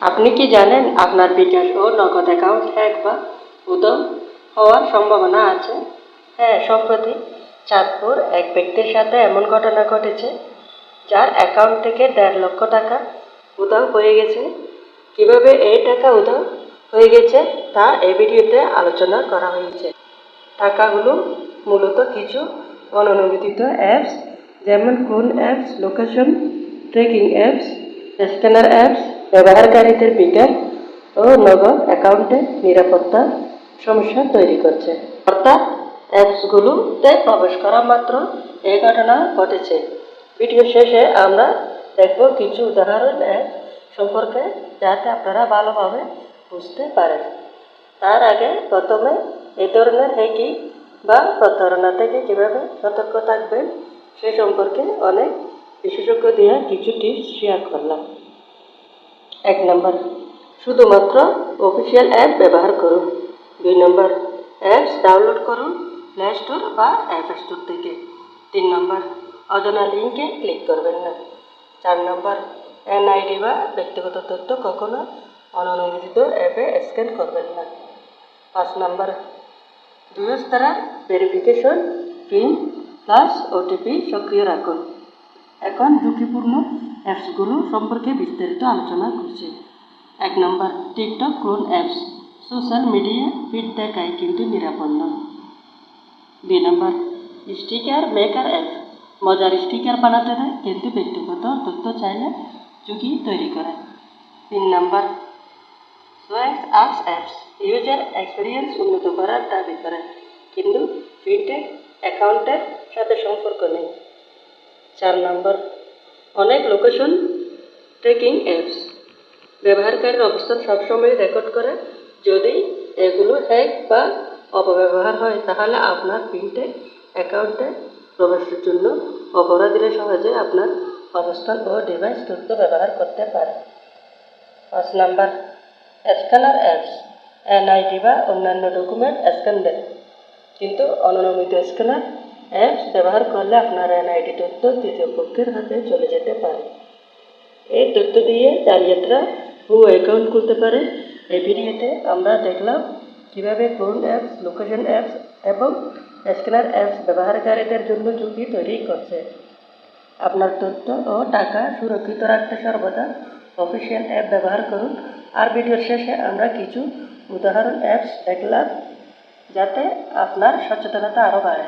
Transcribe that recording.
আপনি কি জানেন আপনার বিকাশ ও নগদ অ্যাকাউন্ট হ্যাক বা উধাও হওয়ার সম্ভাবনা আছে? হ্যাঁ, সম্প্রতি চাঁদপুর এক ব্যক্তির সাথে এমন ঘটনা ঘটেছে যার অ্যাকাউন্ট থেকে 1.5 লক্ষ টাকা উধাও হয়ে গেছে। কিভাবে এই টাকা উধাও হয়ে গেছে তা এই ভিডিওতে আলোচনা করা হয়েছে। টাকাগুলো মূলত কিছু অননুমোদিত অ্যাপস যেমন কোন apps, location tracking apps, scanner apps ব্যবহারকারীদের বিকাশ ও নগদ অ্যাকাউন্টে নিরাপত্তা সমস্যা তৈরি করছে। অর্থাৎ অ্যাপসগুলোতে প্রবেশ করা মাত্র এই ঘটনা ঘটেছে। ভিডিও শেষে আমরা দেখব কিছু উদাহরণ অ্যাপ সম্পর্কে যাতে আপনারা ভালোভাবে বুঝতে পারেন। তার আগে প্রথমে এই ধরনের হ্যাকিং বা প্রতারণা থেকে কীভাবে সতর্ক থাকবেন সে সম্পর্কে অনেক বিশেষজ্ঞ দিয়ে কিছু টিপস শেয়ার করলাম। 1 নম্বর, শুধুমাত্র অফিসিয়াল অ্যাপ ব্যবহার করুন। 2 নম্বর, অ্যাপস ডাউনলোড করুন প্লে স্টোর বা অ্যাপ স্টোর থেকে। 3 নম্বর, অজানা লিঙ্কে ক্লিক করবেন না। 4 নম্বর, এনআইডি বা ব্যক্তিগত তথ্য কখনো অননুমোদিত অ্যাপে স্ক্যান করবেন না। 5 নম্বর, দুই-স্তরা ভেরিফিকেশন পিন প্লাস ওটিপি সক্রিয় রাখুন। এখন ঝুঁকিপূর্ণ অ্যাপসগুলো সম্পর্কে বিস্তারিত আলোচনা করছি। 1 নম্বর, TikTok clone apps social media feed দেখায় কিন্তু নিরাপদ নয়। 2 নম্বর, স্টিকার মেকার অ্যাপ মজার স্টিকার বানাতে দেয় কিন্তু ব্যক্তিগত তথ্য চাইলে ঝুঁকি তৈরি করে। 3 নম্বর, সোয়েক্স আপস অ্যাপস ইউজার এক্সপিরিয়েন্স উন্নত করার দাবি করে কিন্তু ফিনটেক অ্যাকাউন্টের সাথে সম্পর্ক নেই। 4 নম্বর, অনেক লোকেশন ট্র্যাকিং অ্যাপস ব্যবহারকারীর অবস্থান সবসময় রেকর্ড করে। যদি এগুলো হ্যাক বা অপব্যবহার হয় তাহলে আপনার ফিনটেক অ্যাকাউন্টে প্রবেশের জন্য অপরাধীরা সহজে আপনার অবস্থান ও ডিভাইস তথ্য ব্যবহার করতে পারে। 5 নম্বর, স্ক্যানার অ্যাপস এনআইডি বা অন্যান্য ডকুমেন্ট স্ক্যান দেয় কিন্তু অননুমোদিত স্ক্যানার অ্যাপস ব্যবহার করলে আপনার এনআইডি তথ্য তৃতীয় পক্ষের হাতে চলে যেতে পারে। এই তথ্য দিয়ে জালিয়াতরা ভুয়ো অ্যাকাউন্ট খুলতে পারে। এই ভিডিওতে আমরা দেখলাম কীভাবে কোন অ্যাপস, লোকেশন অ্যাপস এবং স্ক্যানার অ্যাপস ব্যবহারকারীদের জন্য ঝুঁকি তৈরি করছে। আপনার তথ্য ও টাকা সুরক্ষিত রাখতে সর্বদা অফিসিয়াল অ্যাপ ব্যবহার করুন। আর ভিডিওর শেষে আমরা কিছু উদাহরণ অ্যাপস দেখলাম যাতে আপনার সচেতনতা আরও বাড়ে।